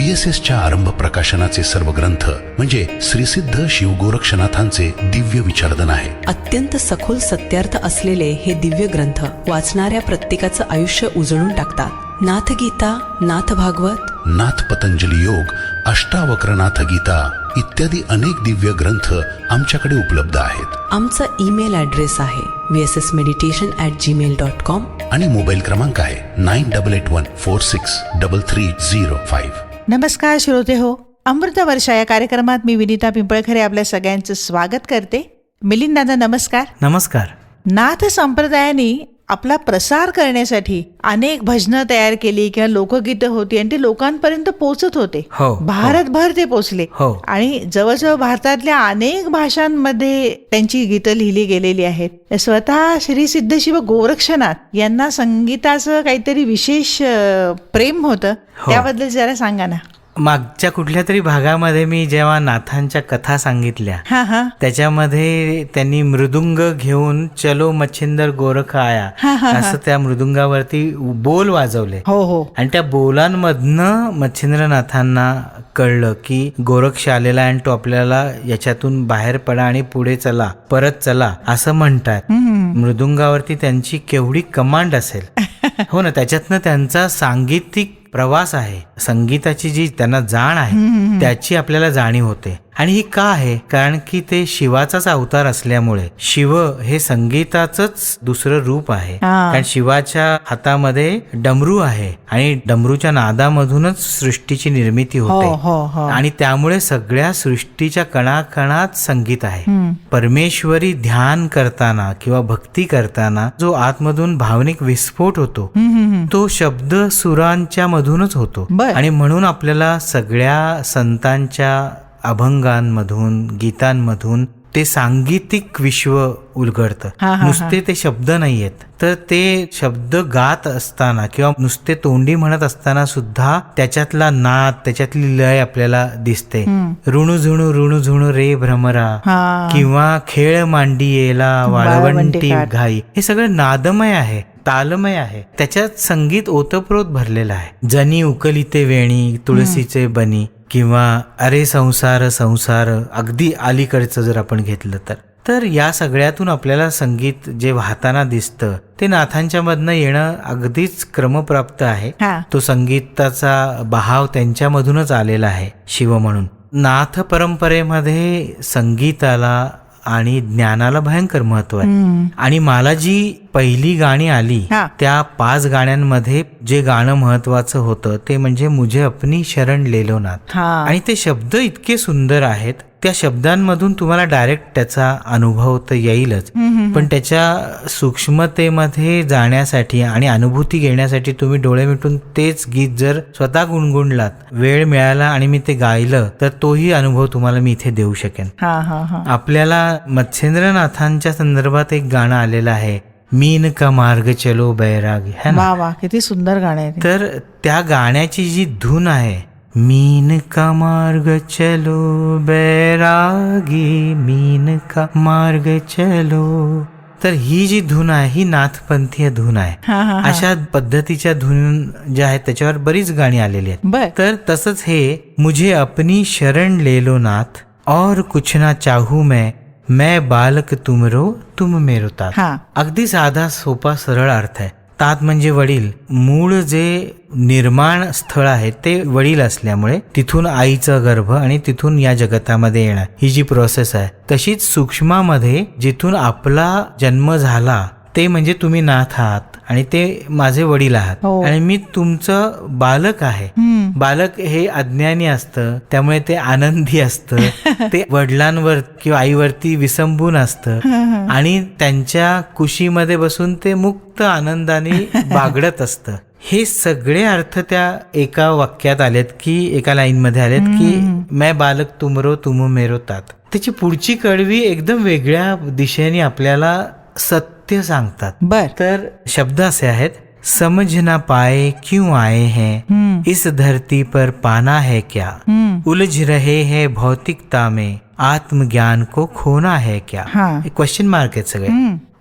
VSSच्या आरंभ प्रकाशनाचे सर्व ग्रंथ म्हणजे श्रीसिद्ध शिव गोरक्षनाथांचे दिव्य विचारधन आहे. अत्यंत सखोल सत्यार्थ असलेले हे दिव्य ग्रंथ वाचणाऱ्या प्रत्येकाचं आयुष्य उजळून टाकतात. नाथ गीता, नाथ भागवत, नाथ पतंजली योग, अष्टावक्रनाथ गीता इत्यादी अनेक दिव्य ग्रंथ आमच्याकडे उपलब्ध आहेत. आमचा ईमेल ॲड्रेस आहे vssmeditation@gmail.com आणि मोबाईल क्रमांक आहे 9881463305. नमस्कार श्रोते हो, अमृत वर्षा या कार्यक्रमात मी विनिता पिंपळखरे आपल्या सगळ्यांचं स्वागत करते. मिलिंद दादा नमस्कार. नमस्कार. नाथ संप्रदायाने आपला प्रसार करण्यासाठी अनेक भजनं तयार केली किंवा लोकगीतं होती आणि ते लोकांपर्यंत पोहोचत होते. हो, भारतभर ते पोहोचले. हो. आणि जवळजवळ भारतातल्या अनेक भाषांमध्ये त्यांची गीतं लिहिली गेलेली आहेत. स्वतः श्री सिद्ध शिव गोरक्षनाथ यांना संगीताचं काहीतरी विशेष प्रेम होतं. त्याबद्दल जरा सांगा ना. मागच्या कुठल्या तरी भागामध्ये मी जेव्हा नाथांच्या कथा सांगितल्या हा हा त्याच्यामध्ये त्यांनी मृदुंग घेऊन चलो मच्छिंदर गोरख आया असं त्या मृदुंगावरती बोल वाजवले. हो हो. आणि त्या बोलांमधनं मच्छिंद्रनाथांना कळलं की गोरक्ष आलेला आणि तो आपल्याला याच्यातून बाहेर पडा आणि पुढे चला, परत चला असं म्हणतात. मृदुंगावरती त्यांची केवढी कमांड असेल. हो ना. त्याच्यातनं त्यांचा सांगीतिक प्रवास आहे, संगीताची जी त्यांना जाण आहे त्याची आपल्याला जाणीव होते. आणि ही का आहे? कारण की ते शिवाचाच अवतार असल्यामुळे शिव हे संगीताचंच दुसरं रूप आहे. कारण शिवाच्या हातामध्ये डमरू आहे आणि डमरूच्या नादामधूनच सृष्टीची निर्मिती होते. आणि त्यामुळे सगळ्या सृष्टीच्या कणाकणात संगीत आहे. परमेश्वरी ध्यान करताना किंवा भक्ती करताना जो आतमधून भावनिक विस्फोट होतो तो शब्द सुरांच्या मधूनच होतो. आणि म्हणून आपल्याला सगळ्या संतांच्या अभंगांमधून, गीतांमधून ते सांगीतिक विश्व उलगडतं. नुसते ते शब्द नाहीयेत, तर ते शब्द गात असताना किंवा नुसते तोंडी म्हणत असताना सुद्धा त्याच्यातला नाद, त्याच्यातली लय आपल्याला दिसते. ऋणुझुणू ऋणुझुणू रे भ्रमरा किंवा खेळ मांडी येला वाळवंटी घाई, हे सगळं नादमय आहे, तालमय आहे. त्याच्यात संगीत ओतप्रोत भरलेलं आहे. जनी उकलिते वेणी तुळशीचे बनी किंवा अरे संसार संसार, अगदी अलीकडचं जर आपण घेतलं तर या सगळ्यातून आपल्याला संगीत जे वाहताना दिसतं ते नाथांच्या मधनं येणं अगदीच क्रमप्राप्त आहे. तो संगीताचा बहाव त्यांच्यामधूनच आलेला आहे शिव म्हणून. नाथ परंपरेमध्ये संगीताला आणि ज्ञानाला भयंकर महत्व आहे. आणि मला जी पहिली गाणी आली त्या 5 गाण्यांमध्ये जे गाणं महत्वाचं होतं ते म्हणजे मुझे अपनी शरण ले लो नाथ. आणि ते शब्द इतके सुंदर आहेत, त्या शब्दांमधून तुम्हाला डायरेक्ट त्याचा अनुभव तर येईलच, पण त्याच्या सूक्ष्मतेमध्ये जाण्यासाठी आणि अनुभूती घेण्यासाठी तुम्ही डोळे मिटून तेच गीत जर स्वतः गुणगुणलात, वेळ मिळाला आणि मी ते गायलं, तर तोही अनुभव तुम्हाला मी इथे देऊ शकेन. आपल्याला मच्छिंद्रनाथांच्या संदर्भात एक गाणं आलेलं आहे, मीन का मार्ग चलो बैरागी, है ना. वा, किती सुंदर गाणं आहे. तर त्या गाण्याची जी धून आहे, मीन का मार्ग चलो बैरागी, मीन का मार्ग चलो, तर ही जी धून आहे ही नाथपंथीय धून आहे. अशा पद्धतीच्या धून ज्या आहेत त्याच्यावर बरीच गाणी आलेली आहेत. तर तसंच हे मुझे अपनी शरण ले लो नाथ और कुछ ना चाहू मैं बालक तुमरो तुम मेरो तात. अगदी साधा सोपा सरळ अर्थ आहे. तात म्हणजे वडील. मूळ जे निर्माण स्थळ आहे ते वडील असल्यामुळे तिथून आईचा गर्भ आणि तिथून या जगतामध्ये येणं ही जी प्रोसेस आहे, तशीच सूक्ष्मामध्ये जिथून आपला जन्म झाला ते म्हणजे तुम्ही नाथ आहात आणि ते माझे वडील आहात आणि मी तुमचं बालक आहे. बालक हे अज्ञानी असतं, त्यामुळे ते आनंदी असतं, ते वडिलांवर किंवा आईवरती विसंबून असतं आणि त्यांच्या कुशीमध्ये बसून ते मुक्त आनंदाने बागडत असतं. हे सगळे अर्थ त्या एका वाक्यात आलेत की एका लाईन मध्ये आलेत की मैं बालक तुमरो तुम मेरो तात. त्याची पुढची कडवी एकदम वेगळ्या दिशेने आपल्याला सत्य सांगतात. तर शब्द असे आहेत, समझ ना पाए क्यों आए हैं, इस धरती पर पाना है क्या, उलझ रहे हैं भौतिकता में, आत्मज्ञान को खोना है क्या. क्वेश्चन मार्क आहेत सगळे.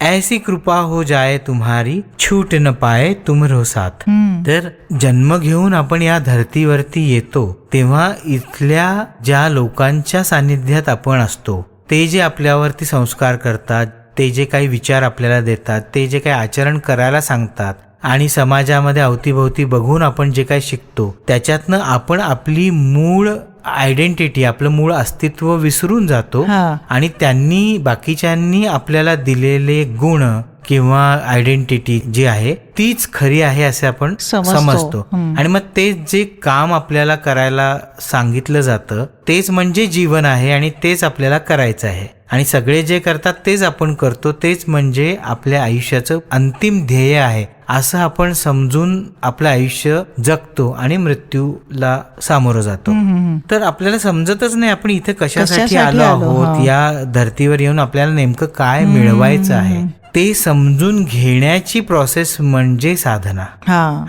ऐसी कृपा हो जाए तुम्हारी छूट न पाए तुमरो साथ. तर जन्म घेऊन आपण या धर्तीवरती येतो तेव्हा इथल्या ज्या लोकांच्या सानिध्यात आपण असतो, ते जे आपल्यावरती संस्कार करतात, ते जे काही विचार आपल्याला देतात, ते जे काही आचरण करायला सांगतात आणि समाजामध्ये अवतीभोवती बघून आपण जे काही शिकतो, त्याच्यातनं आपण आपली मूळ आयडेंटिटी, आपलं मूळ अस्तित्व विसरून जातो. आणि त्यांनी, बाकीच्यांनी आपल्याला दिलेले गुण किंवा आयडेंटिटी जी आहे तीच खरी आहे असे आपण समजतो. आणि मग तेच जे काम आपल्याला करायला सांगितलं जातं तेच म्हणजे जीवन आहे आणि तेच आपल्याला करायचं आहे. आणि सगळे जे करतात तेच आपण करतो, तेच म्हणजे आपल्या आयुष्याचं अंतिम ध्येय आहे असं आपण समजून आपलं आयुष्य जगतो आणि मृत्यूला सामोरं जातो. तर आपल्याला समजतच नाही आपण इथे कशासाठी आलो आहोत, या धर्तीवर येऊन आपल्याला नेमकं काय मिळवायचं आहे. ते समजून घेण्याची प्रोसेस म्हणजे साधना.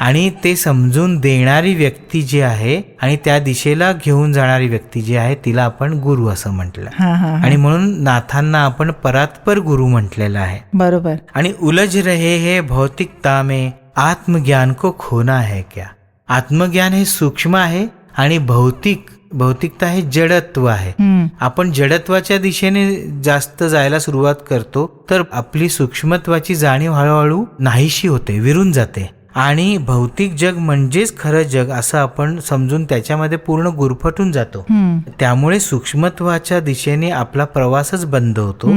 आणि ते समजून देणारी व्यक्ती जी आहे आणि त्या दिशेला घेऊन जाणारी व्यक्ती जी आहे तिला आपण गुरु असं म्हटलं. आणि म्हणून नाथांना आपण परात्पर गुरु म्हटलेलं आहे. बरोबर. आणि उलझ रहे हे भौतिकता में आत्मज्ञान को खोना है क्या. आत्मज्ञान हे सूक्ष्म आहे आणि भौतिकता हे जडत्व आहे. आपण जडत्वाच्या दिशेने जास्त जायला सुरुवात करतो तर आपली सूक्ष्मत्वाची जाणीव हळूहळू नाहीशी होते, विरून जाते. आणि भौतिक जग म्हणजेच खरं जग असं आपण समजून त्याच्यामध्ये पूर्ण गुरफटून जातो. त्यामुळे सूक्ष्मत्वाच्या दिशेने आपला प्रवासच बंद होतो.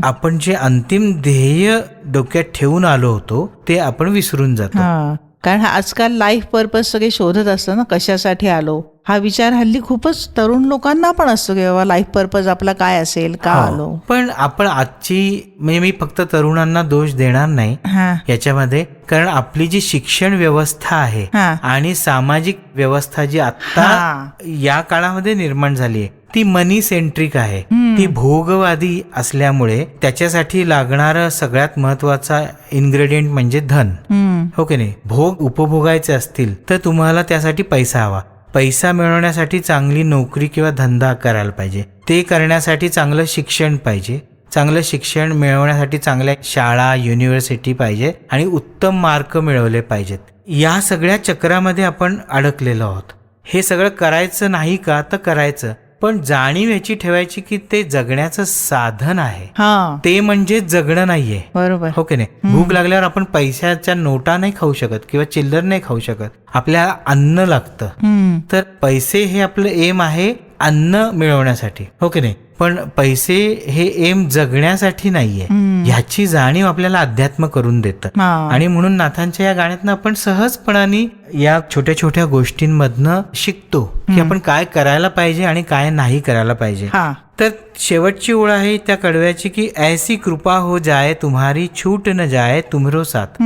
आपण जे अंतिम ध्येय डोक्यात ठेवून आलो होतो ते आपण विसरून जातो. कारण आजकाल लाईफ पर्पज सगळे शोधत असतं ना, कशासाठी आलो हा विचार हल्ली खूपच तरुण लोकांना पण असतो की बाबा लाईफ पर्पज आपला काय असेल, का आलो. पण आपण आजची, म्हणजे मी फक्त तरुणांना दोष देणार नाही याच्यामध्ये, कारण आपली जी शिक्षण व्यवस्था आहे आणि सामाजिक व्यवस्था जी आता या काळामध्ये निर्माण झाली आहे ती मनी सेंट्रिक आहे. ती भोगवादी असल्यामुळे त्याच्यासाठी लागणारा सगळ्यात महत्वाचा इन्ग्रेडियंट म्हणजे धन. हो की नाही. भोग उपभोगायचे असतील तर तुम्हाला त्यासाठी पैसा हवा. पैसा मिळवण्यासाठी चांगली नोकरी किंवा धंदा करायला पाहिजे. ते करण्यासाठी चांगलं शिक्षण पाहिजे. चांगलं शिक्षण मिळवण्यासाठी चांगल्या शाळा, युनिव्हर्सिटी पाहिजे आणि उत्तम मार्क मिळवले पाहिजेत. या सगळ्या चक्रामध्ये आपण अडकलेलो आहोत. हे सगळं करायचं नाही का तर करायचं, पण जाणीव याची ठेवायची की ते जगण्याचं साधन आहे, ते म्हणजे जगणं नाहीये. बरोबर. हो की नाही. भूक लागल्यावर आपण पैशाच्या नोटा नाही खाऊ शकत किंवा चिल्लर नाही खाऊ शकत, आपल्याला अन्न लागतं. तर पैसे हे आपलं एम आहे अन्न मिळवण्यासाठी. हो की नाही. पण पैसे हे एम जगण्यासाठी नाहीये, ह्याची जाणीव आपल्याला अध्यात्म करून देतं. आणि म्हणून नाथांच्या या गाण्यातनं आपण सहजपणाने या छोट्या छोट्या गोष्टींमधनं शिकतो की आपण काय करायला पाहिजे आणि काय नाही करायला पाहिजे. तर शेवटची ओळ आहे त्या कडव्याची की ऐसी कृपा हो जाए तुम्हारी छूट न जाए तुमरो साथ.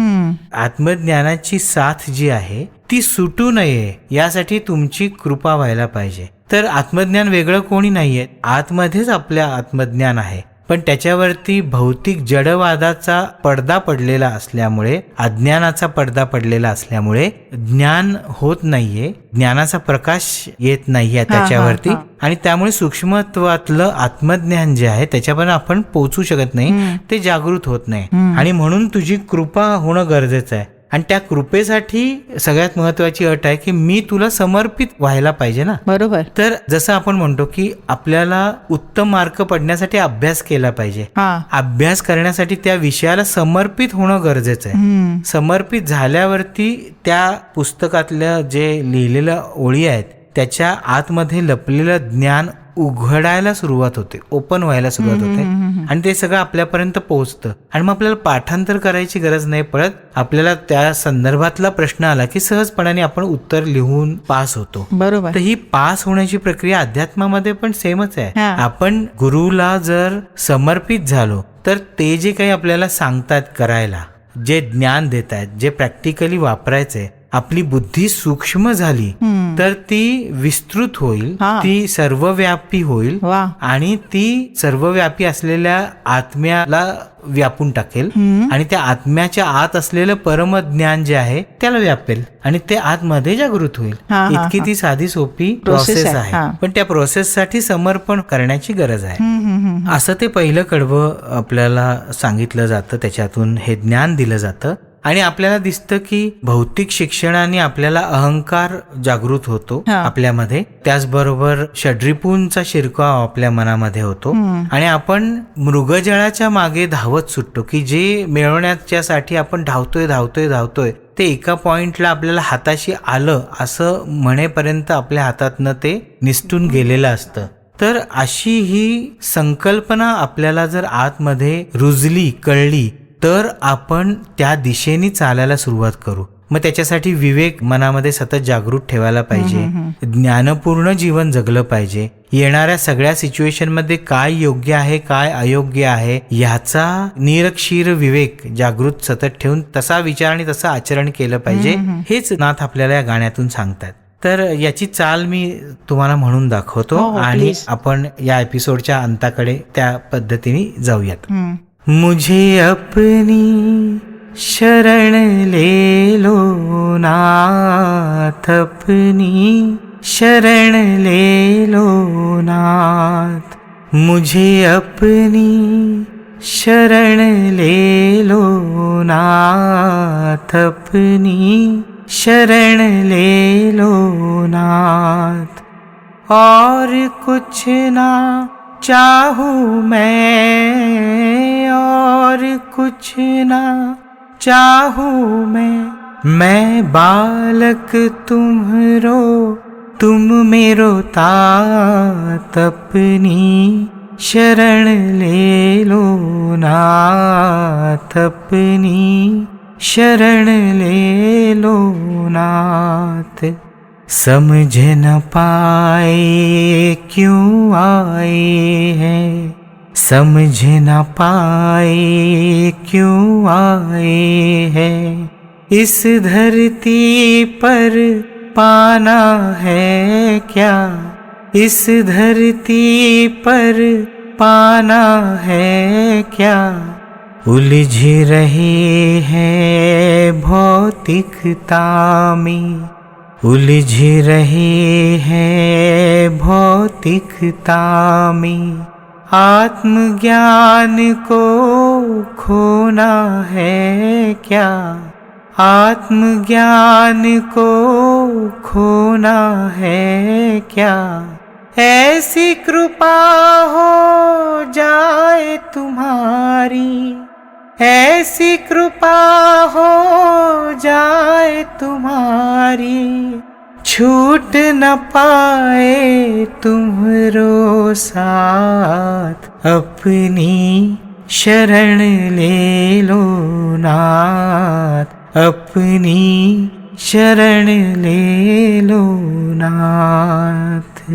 आत्मज्ञानाची साथ जी आहे ती सुटू नये यासाठी तुमची कृपा व्हायला पाहिजे. तर आत्मज्ञान वेगळं कोणी नाहीये, आतमध्येच आपल्या आत्मज्ञान आहे. पण त्याच्यावरती भौतिक जडवादाचा पडदा पडलेला असल्यामुळे, अज्ञानाचा पडदा पडलेला असल्यामुळे ज्ञान होत नाहीये, ज्ञानाचा प्रकाश येत नाहीये त्याच्यावरती. आणि त्यामुळे सूक्ष्मत्वातलं आत्मज्ञान जे आहे त्याच्यापर्यंत आपण पोहोचू शकत नाही, ते जागृत होत नाही. आणि म्हणून तुझी कृपा होणं गरजेचं आहे. आणि त्या कृपेसाठी सगळ्यात महत्वाची अट आहे की मी तुला समर्पित व्हायला पाहिजे ना. बरोबर. तर जसं आपण म्हणतो की आपल्याला उत्तम मार्क पडण्यासाठी अभ्यास केला पाहिजे. अभ्यास करण्यासाठी त्या विषयाला समर्पित होणं गरजेचं आहे. समर्पित झाल्यावरती त्या पुस्तकातल्या जे लिहिलेल्या ओळी आहेत त्याच्या आतमध्ये लपलेलं ज्ञान उघडायला सुरुवात होते, ओपन व्हायला सुरुवात होते आणि ते सगळं आपल्यापर्यंत पोहोचतं. आणि मग आपल्याला पाठांतर करायची गरज नाही पडत. आपल्याला त्या संदर्भातला प्रश्न आला की सहजपणाने आपण उत्तर लिहून पास होतो. बरोबर. तर ही पास होण्याची प्रक्रिया अध्यात्मामध्ये पण सेमच आहे. आपण गुरुला जर समर्पित झालो तर ते जे काही आपल्याला सांगतात करायला, जे ज्ञान देत आहेत, जे प्रॅक्टिकली वापरायचंय, आपली बुद्धी सूक्ष्म झाली तर ती विस्तृत होईल, ती सर्वव्यापी होईल आणि ती सर्वव्यापी असलेल्या आत्म्याला व्यापून टाकेल आणि त्या आत्म्याच्या आत असलेलं परमज्ञान जे आहे त्याला व्यापेल आणि ते आतमध्ये जागृत होईल. इतकी ती साधी सोपी प्रोसेस आहे. पण त्या प्रोसेससाठी समर्पण करण्याची गरज आहे. असं ते पहिलं कडवं आपल्याला सांगितलं जातं, त्याच्यातून हे ज्ञान दिलं जातं. आणि आपल्याला दिसतं की भौतिक शिक्षणाने आपल्याला अहंकार जागृत होतो आपल्यामध्ये, त्याचबरोबर षड्रिपूंचा शिरकाव आपल्या मनामध्ये होतो आणि आपण मृगजळाच्या मागे धावत सुटतो की जे मिळवण्याच्यासाठी आपण धावतोय ते एका पॉइंटला आपल्याला हाताशी आलं असं म्हणेपर्यंत आपल्या हातातनं ते निसटून गेलेलं असतं. तर अशी ही संकल्पना आपल्याला जर आतमध्ये रुजली, कळली, तर आपण त्या दिशेने चालायला सुरुवात करू. मग त्याच्यासाठी विवेक मनामध्ये सतत जागृत ठेवायला पाहिजे, ज्ञानपूर्ण जीवन जगलं पाहिजे. येणाऱ्या सगळ्या सिच्युएशन मध्ये काय योग्य आहे, काय अयोग्य आहे याचा निरक्षीर विवेक जागृत सतत ठेवून तसा विचार आणि तसं आचरण केलं पाहिजे. हेच नाथ आपल्याला या गाण्यातून सांगतात. तर याची चाल मी तुम्हाला म्हणून दाखवतो आणि आपण या एपिसोडच्या अंताकडे त्या पद्धतीने जाऊयात. मुझे अपनी शरण ले लो नाथ, अपनी शरण ले लो नाथ. मुझे अपनी शरण ले लो नाथ, अपनी शरण ले लो नाथ. और कुछ ना चाहूं मैं, और कुछ ना चाहूं मैं बालक तुम्हरो तुम मेरो तात. अपनी शरण ले लो नाथ, अपनी शरण ले लो नाथ. समझ न पाए क्यों आए हैं, समझ न पाए क्यों आए हैं. इस धरती पर पाना है क्या, इस धरती पर पाना है क्या. उलझ रहे हैं भौतिकता में, उलझ रहे हैं भौतिकता में. आत्मज्ञान को खोना है क्या, आत्मज्ञान को खोना है क्या. ऐसी कृपा हो जाए तुम्हारी, ऐसी कृपा हो जाए तुम्हारी. छूट न पाए तुम्हारो साथ, अपनी शरण ले लो नाथ, अपनी शरण ले लो नाथ.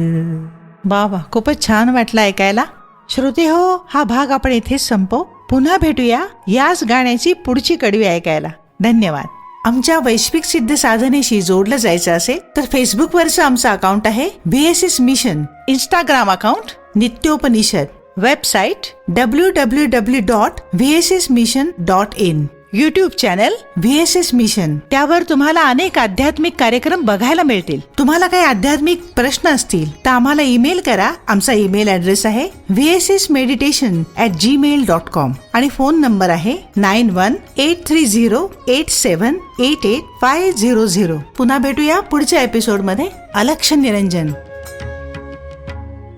बाबा, खूपच छान वाटलं ऐकायला. श्रोते हो, हा भाग आपण इथेच संपवू. पुन्हा भेटूया याच गाण्याची पुढची कडवी ऐकायला. धन्यवाद. आमच्या वैश्विक सिद्ध साधनेशी जोडलं जायचं असेल तर फेसबुकवरचं आमचं अकाउंट आहे VSS mission, Instagram account Nityopanishad, website www.vssmission.in, YouTube channel VSS mission. त्यावर तुम्हाला अनेक आध्यात्मिक कार्यक्रम बघायला मिळतील. तुम्हाला काही आध्यात्मिक प्रश्न असतील तर आम्हाला ईमेल करा. आमचा ईमेल ऍड्रेस आहे vssmeditation@gmail.com आणि फोन नंबर आहे 918308788500. पुन्हा भेटूया पुढच्या एपिसोड मध्ये. अलक्ष निरंजन.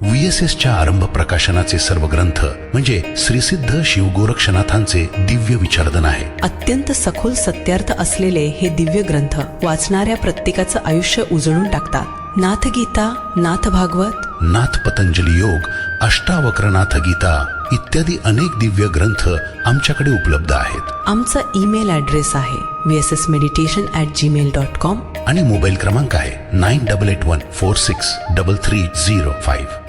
VSSच्या आरंभ प्रकाशनाचे सर्व ग्रंथ म्हणजे श्रीसिद्ध शिवगोरक्षनाथांचे दिव्य विचारधन आहे. अत्यंत सखोल सत्यार्थ असलेले हे दिव्य ग्रंथ वाचणाऱ्या प्रत्येकाचं आयुष्य उजळून टाकतात. नाथ गीता, नाथ भागवत, नाथ पतंजली योग, अष्टावक्रनाथ गीता इत्यादी अनेक दिव्य ग्रंथ आमच्याकडे उपलब्ध आहेत. आमचा ईमेल ऍड्रेस आहे vssmeditation@gmail.com आणि मोबाईल क्रमांक आहे 9881463305.